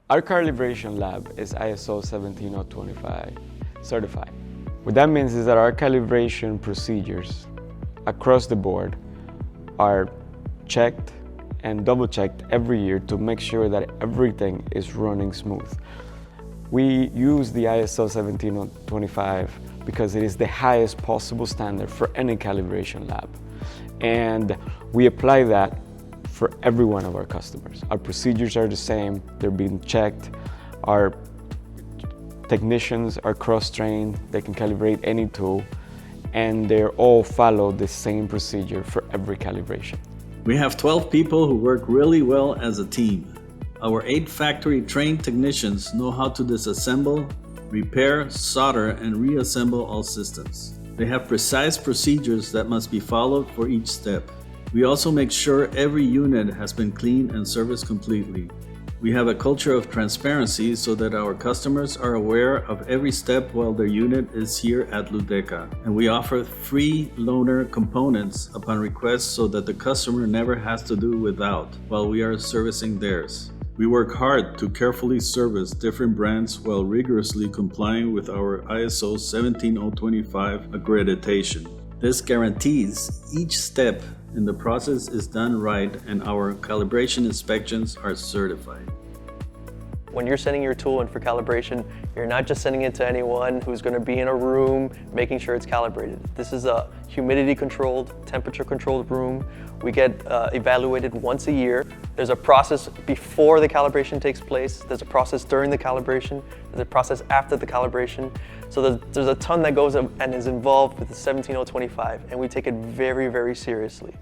Our calibration lab is ISO 17025 certified. What that means is that our calibration procedures across the board are checked and double-checked every year to make sure that everything is running smooth. We use the ISO 17025 because it is the highest possible standard for any calibration lab. And we apply that for every one of our customers. Our procedures are the same, they're being checked. Our technicians are cross-trained, they can calibrate any tool, and they all follow the same procedure for every calibration. We have 12 people who work really well as a team. Our 8 factory-trained technicians know how to disassemble, repair, solder, and reassemble all systems. They have precise procedures that must be followed for each step. We also make sure every unit has been cleaned and serviced completely. We have a culture of transparency so that our customers are aware of every step while their unit is here at Ludeca. And we offer free loaner components upon request so that the customer never has to do without while we are servicing theirs. We work hard to carefully service different brands while rigorously complying with our ISO 17025 accreditation. This guarantees each step in the process is done right and our calibration inspections are certified. When you're sending your tool in for calibration, you're not just sending it to anyone who's going to be in a room making sure it's calibrated. This is a humidity-controlled, temperature-controlled room. We get evaluated once a year. There's a process before the calibration takes place. There's a process during the calibration. There's a process after the calibration. So there's a ton that goes and is involved with the 17025, and we take it very, very seriously.